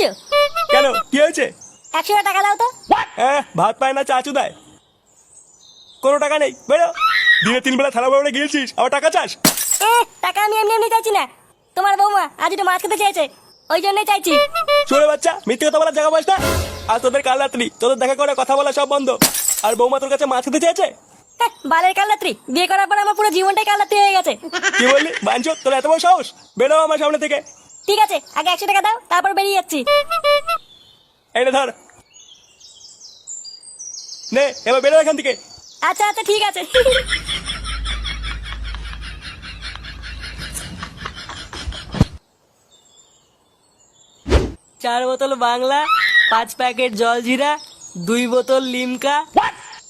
করছো? কেন, কি হয়েছে? 100 টাকা দাও তো। হ্যাঁ, ভাত পায় না চাচু দেয়? কোনো টাকা নেই, বেরো। দিনে 3 বেলা থালা বাবড়ে গিয়েছিস, আবার টাকা চাস? টাকা আমি এমনি এমনি চাইছি না, তোমার বৌমা আজ একটু মাছ খেতে চেয়েছে, ওই জন্যই চাইছি। চোরে বাচ্চা, মিথ্যে কথা বলার জায়গা পাস না। আর তোদের কাল রাত্রি তোদের দেখা করে কথা বলা সব বন্ধ। আর বৌমা তোর কাছে মাছ খেতে চেয়েছে? বালের কালরাত্রি, বিয়ে করার পর আমার পুরো জীবনটাই কালরাত্রি হয়ে গেছে। কি বললি বাঞ্চো, তোর এত বড় সাহস? বেরো আমার সামনে থেকে। ঠিক আছে, আগে 100 টাকা দাও, তারপর বেরিয়ে যাচ্ছি। এইটা ধর, নে এবার বেরো এখান থেকে। আচ্ছা আচ্ছা ঠিক আছে। 4 বোতল বাংলা, 5 প্যাকেট জলজিরা, 2 বোতল লিমকা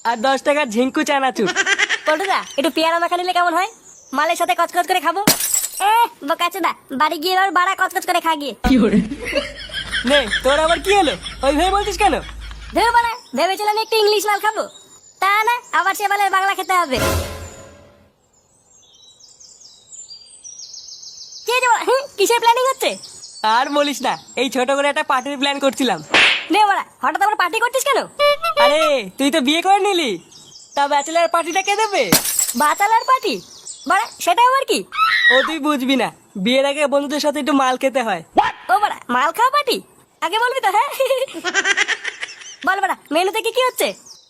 আর 10 টাকার ঝিঙ্কু চানাচুর। পল্টুদা, একটু পেয়ারা মাখা নিলে কেমন হয়? মালের সাথে কচকচ করে খাবো। বোকাচোদা, বাড়ি গিয়ে এবার বাড়া কচকচ করে খা গিয়ে। নে, তোর আবার কি হলো? ওই ভেবে বলছিস কেন? ধের বাড়া, ভেবেছিলাম একটু ইংলিশ মাল খাবো, তা না, আবার সে বলে বাংলা খেতে হবে। কি যে বাড়া, কিসের প্ল্যানিং হচ্ছে? আর বলিস না, এই ছোট করে একটা পার্টির প্ল্যান করছিলাম। নে বাড়া, হঠাৎ আবার পার্টি করছিস কেন? আরে তুই তো বিয়ে করে নিলি, তা ব্যাচেলার পার্টিটা কে দেবে? বাচালার পার্টি? বাড়া, সেটা আবার কি? ও তুই বুঝবি না, বিয়ের আগে বন্ধুদের সাথে একটু মাল খেতে হয়। ও বাড়া, মাল খাওয়া পার্টি? আগে বলবি তো। হ্যাঁ বল বাড়া, মেনুতে কি কি হচ্ছে?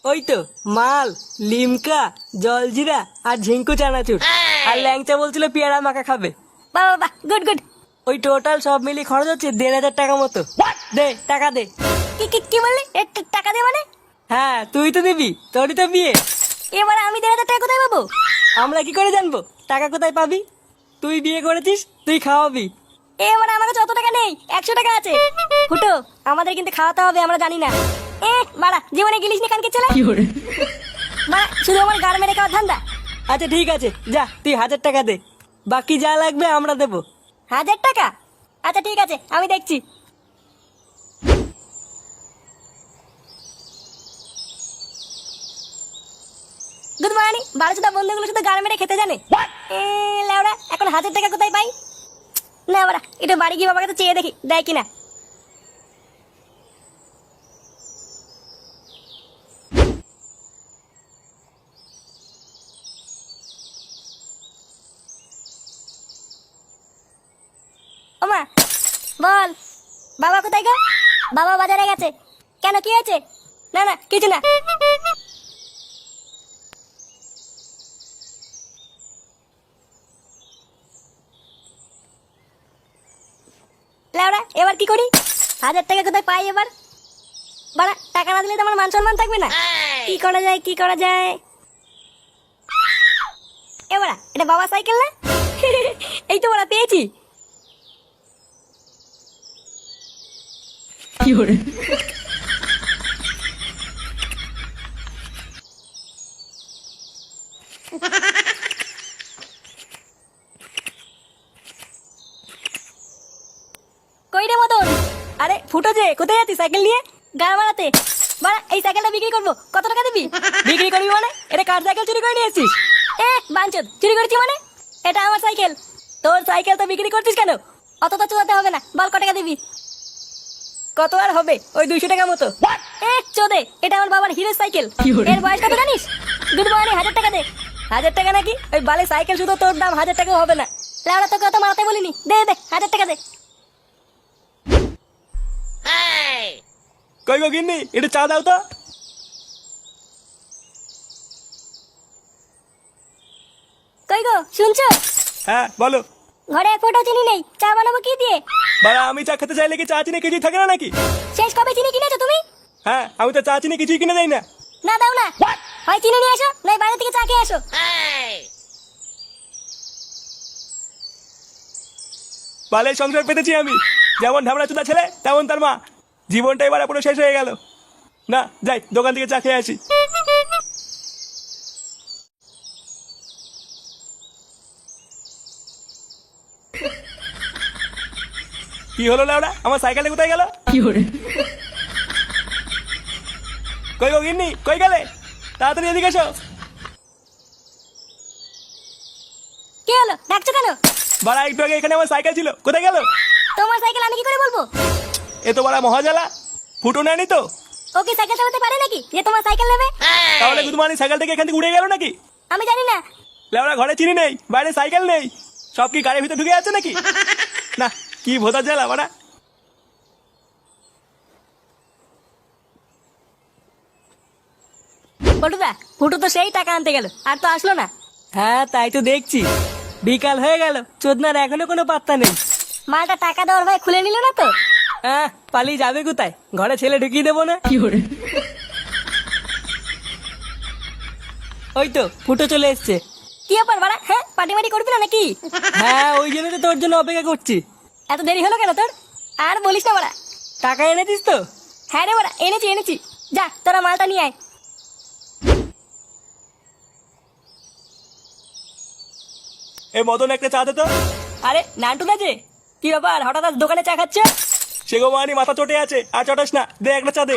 ওই তো মাল, লিমকা, জলজিরা আর ঝিঙ্কু চানাচুর। আর ল্যাংচা বলছিল পেয়ারা মাখা খাবে। বাহ বাহ, গুড গুড। ওই টোটাল সব মিলিয়ে খরচ হচ্ছে 1,500 টাকা মতো। দে টাকা দে। কি কি কি বললি? টাকা দে মানে? হ্যাঁ তুই তো দিবি, তোরই তো বিয়ে। এবার আমি 1,500 টাকা কোথায় পাবো? আমরা কি করে জানবো টাকা কোথায় পাবি? তুই বিয়ে করেছিস, তুই খাওয়াবি। এবার আমার কাছে অত টাকা নেই, 100 টাকা আছে। ফুটো, আমাদের কিন্তু খাওয়াতে হবে, আমরা জানি না। বাড়া, জীবনে গিলিস নি কানকে ছেলে। বাড়া, শুধু আমার গার মেরে খাওয়ার ধান্দা। আচ্ছা ঠিক আছে, যা তুই 1,000 টাকা দে, বাকি যা লাগবে আমরা দেবো। 1000 টাকা? আচ্ছা ঠিক আছে, আমি দেখছি। Good morning. বারোচোদা বন্ধুগুলোর সাথে গার মেরে খেতে জানে। লেওড়া, এখন 1000 টাকা কোথায় পাই? না বাড়া, এটা বাড়ি গিয়ে বাবার কাছে চেয়ে দেখি, দেয় কিনা। ওমা, বল। বাবা কোথায় গো? বাবা বাজারে গেছে। কেন, কি হয়েছে? না না, কিছু না। লেওড়া, এবার কি করি? 1000 টাকা কোথায় পাই এবার? বাড়া, টাকা না দিলে তো আমার মান সম্মান থাকবে না। কি করা যায়, কি করা যায়? এবারা, এটা বাবা সাইকেল না? এই তো বাড়া, পেয়েছি। কই রে মদন? আরে ফুটো যে, কোথায় যাচ্ছিস সাইকেল নিয়ে? গা মারাতে? বাড়া, এই সাইকেলটা বিক্রি করবো, কত টাকা দিবি? বিক্রি করবি মানে? এটা কার সাইকেল চুরি করে নিয়ে এসেছিস? বাঞ্চদ, চুরি করেছি মানে? এটা আমার সাইকেল। তোর সাইকেল তো বিক্রি করছিস কেন? অত তো চোদাতে হবে না, বল ক টাকা দিবি? কত আর হবে, ওই 200 টাকা মতো। চোদে, এটা আমার বাবার হিরো সাইকেল। এর বয়স কত জানিস? গুড মর্নিং, 1000 টাকা দে। 1000 টাকা নাকি? ওই বালে সাইকেল শুধু তোর দাম 1000 টাকাও হবে না। লাউড়া, তোকে অত মারাতে বলিনি। দে দে, 1000 টাকা দে। কই গো গিন্নি, এটা চা দাও তো। কই গো, শুনছো? হ্যাঁ বলো। ঘরে এক ফোঁটাও চিনি নেই, চা বানাবো কি দিয়ে? বাড়া, আমি চা খেতে চাইলে কি চা চিনি কিছুই থাকে না নাকি? শেষ কবে চিনি কিনেছো তুমি? হ্যাঁ, আমি তো চা চিনি কিছুই কিনে দেই না। না দাও না, হয় চিনি নিয়ে আসো, নয় বাইরে থেকে চা খেয়ে আসো। বালের সংসার পেতেছি আমি। যেমন ঢামড়া চুদা ছেলে, তেমন তার মা। জীবনটা এবার পুরো শেষ হয়ে গেল। না, যাই দোকান থেকে চা খেয়ে আসি। কি হলো লাউডা, আমার সাইকেলটা কোথায় গেল? কই গো গিন্নি, কই গেলে? তাড়াতাড়ি এদিকে এসো। কি হলো, ডাকছো কেন? বাড়া, একটু আগে এখানে আমার সাইকেল ছিল, কোথায় গেল? তোমার সাইকেল আমি কি করে বলবো? এ তো বড় মহাজালা। ফুটো নেয়নি তো? ও কি সাইকেল চালাতে পারে নাকি যে তোমার সাইকেল নেবে? তাহলে গুদমানি সাইকেল থেকে এখান থেকে উড়ে গেল নাকি? আমি জানি না। লেওরা ঘরে চিনি নেই, বাইরে সাইকেল নেই, সব কি গাড়ির ভিতরে ঢুকে আছে নাকি? না, কি ভোদা জ্বালা বাড়া। বটুদা, ফুটো তো সেই টাকা আনতে গেল, আর তো আসলো না। হ্যাঁ তাই তো দেখছি, বিকাল হয়ে গেল, চোদনার এখনো কোনো পাত্তা নেই। মালটা টাকা দেওয়ার ভাই খুলে নিল না তো? হ্যাঁ, পালিয়ে যাবে কোথায়? ঘরে ছেলে ঢুকিয়ে দেবো না? ওই তো ফুটো চলে এসছে। কি ব্যাপার বাড়া? হ্যাঁ, পার্টি মাটি করবি না নাকি? হ্যাঁ, ওই জন্য তো তোর জন্য অপেক্ষা করছি। এত দেরি হলো কেন তোর? আর বলিস না বাড়া। টাকা এনেছিস তো? হ্যাঁ রে বাড়া, এনেছি। যা তোরা মালটা নিয়ে আয়। এই মদন একটা চা দে তো। আরে নান্টু না যে, কি ব্যাপার হঠাৎ আজ দোকানে চা খাচ্ছ? সে গো মানি মাথা চটে আছে, আর চটাস না, দে একটা চা দে।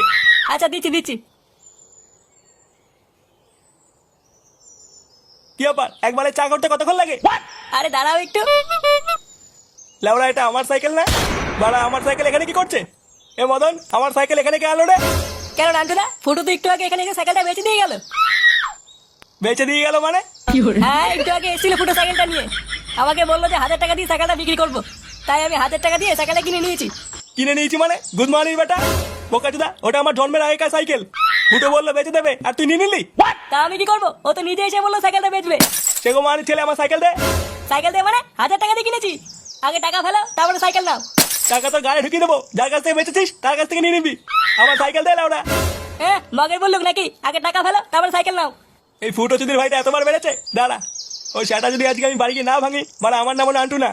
আচ্ছা দিচ্ছি। কি ব্যাপার, একবারে চা করতে কতক্ষণ লাগে? আরে দাঁড়াও একটু। লেওরা এটা আমার সাইকেল না? বাড়া আমার সাইকেল এখানে কি করছে? এ মদন, আমার সাইকেল এখানে কে আনলো রে? কেন নান্টু না, ফুটো তো একটু আগে এখানে এসে সাইকেলটা বেচে দিয়ে গেল। বেচে দিয়ে গেল মানে? হ্যাঁ, একটু আগে এসেছিল ফুটো সাইকেলটা নিয়ে। আমাকে বললো যে 1000 টাকা দিয়ে সাইকেলটা বিক্রি করবো, তাই আমি 1000 টাকা দিয়ে সাইকেলটা কিনে নিয়েছি। কিনে নিয়েছি মানে? গুড মর্নিং বেটা বোকাচোদা, ওটা আমার জন্মের আগেকার সাইকেল। ফুটো বললো বেচে দেবে, আর তুই নিয়ে নিলি? তা আমি কি করবো? ও তো নিজে এসে বললো সাইকেলটা বেচবে। সে গো মানি ছেলে, আমার সাইকেল দে। সাইকেল দিয়ে মানে 1000 টাকা দিয়ে কিনেছি। আগে টাকা ফেলো, তারপরে সাইকেল নাও। টাকা তোর গাড়ি ঢুকিয়ে দেবো, যার কাছ থেকে বেচেছিস তার কাছ থেকে নিয়ে নিবি। আমার সাইকেল দে লেওরা। হ্যাঁ, মগের বললুক নাকি? আগে টাকা ফেলো, তারপরে সাইকেল নাও। এই ফুটো চুদির ভাইটা এতবার বেড়েছে, দাঁড়া। ওই সেটা যদি আজকে আমি বাড়ি গিয়ে না ভাঙি, মানে আমার নাম আন্টু না।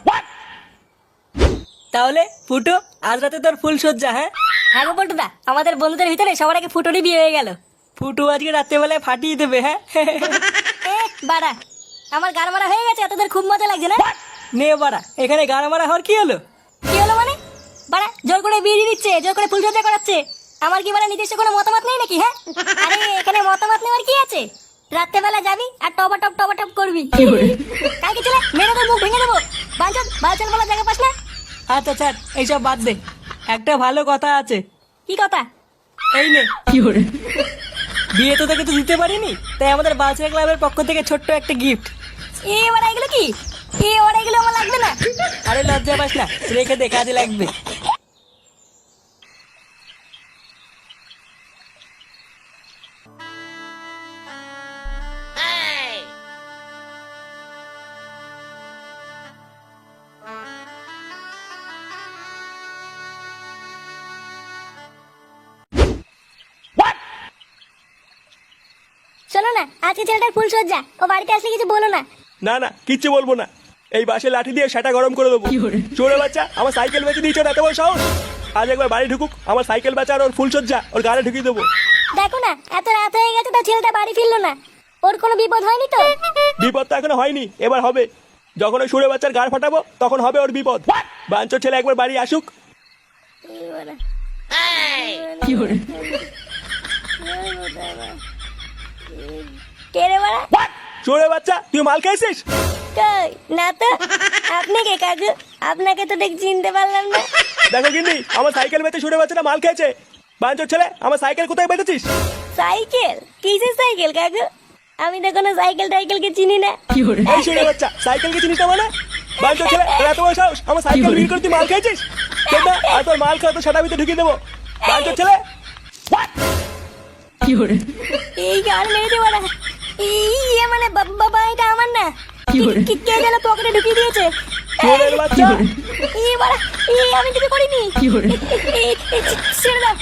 তাহলে ফুটো, আজ রাতে তোর ফুল সজ্জা? হ্যাঁ হ্যাঁ গো বটুদা, আমাদের বন্ধুদের ভিতরে সবার আগে ফুটোরই বিয়ে হয়ে গেল। ফুটো আজকে রাত্রেবেলায় ফাটিয়ে দেবে। হ্যাঁ এ বাড়া, আমার গান মারা হয়ে গেছে, তোদের খুব মজা লাগছে না? নে বাড়া, এখানে গান মারা হওয়ার কি হলো? কি হলো মানে? বাড়া জোর করে বিয়ে দিয়ে দিচ্ছে, জোর করে ফুলসজ্জা করাচ্ছে। আমার কি বাড়া নিজস্ব কোনো মতামত নেই নাকি? হ্যাঁ, আরে এখানে মতামত নেওয়ার কি আছে? রাত্রেবেলা যাবি আর টপ করবি। কালকে চলে মেরে তোর মুখ ভেঙে দেবো। বাঞ্চন বলার জায়গা পাস না? আচ্ছা ছাড়, এইসব বাদ দে। একটা ভালো কথা আছে। কি কথা? এই নে। বিয়ে তো তোকে তো দিতে পারিনি, তাই আমাদের বাচ্চা ক্লাবের পক্ষ থেকে ছোট্ট একটা গিফট। এ বাড়া এগুলো কি? এ বাড়া এগুলো আমার লাগবে না। আরে লজ্জা পাস না, রেখে দে, কাজে লাগবে। শোনো না, আজকে ছেলেটার ফুলসজ্জা, ও বাড়িতে আসলে কিছু বলো না। না, কিচ্ছু বলবো না। এই বাসে লাঠি দিয়ে সেটা গরম করে দেবো। চোরে বাচ্চা, আমার সাইকেল বেচে দিয়েছ, এত বড় সাহস! আজ একবার বাড়ি ঢুকুক, আমার সাইকেল বেচা আর ওর ফুলসজ্জা ওর গাড়ি ঢুকিয়ে দেবো। দেখো না, এত রাত হয়ে গেছে তো ছেলেটা বাড়ি ফিরলো না। ওর কোনো বিপদ হয়নি তো? বিপদ তো এখনো হয়নি, এবার হবে। যখন ওই সুরে বাচ্চার গাড় ফাটাবো, তখন হবে ওর বিপদ। বাঞ্চোর ছেলে একবার বাড়ি আসুক। কে রে বাড়া? সুরে বাচ্চা, তুই মাল খাইছিস? কই না তো। আপনি কে কাকু? আপনাকে তো দেখ চিনতে পারলাম না। দেখো কিন্তু আমার সাইকেল বেচে সুরে বাচ্চাটা মাল খেয়েছে। বাঞ্চোর ছেলে, আমার সাইকেল কোথায় বেচেছিস? সাইকেল? কিসের সাইকেল কাকু? আমি তো কোনো সাইকেলকে চিনি না। এই সুরে বাচ্চা, সাইকেলকে চিনিস না মানে? বাঞ্চোর ছেলে, তোর এত বড় সাহস, আমার সাইকেল বিক্রি করে তুই মাল খেয়েছিস? কেন? আর তোর মাল খাওয়া তো সেটা ভিতরে ঢুকিয়ে দেবো। বাঞ্চোর ছেলে, এই গান মেরেছে বাড়া। এই মানে বাবা, এটা আমার না। কে যেন পকেটে ঢুকিয়ে দিয়েছে। চোরের বাচ্চা। এই বাড়া, আমি কিছু করিনি। ছেড়ে দাও।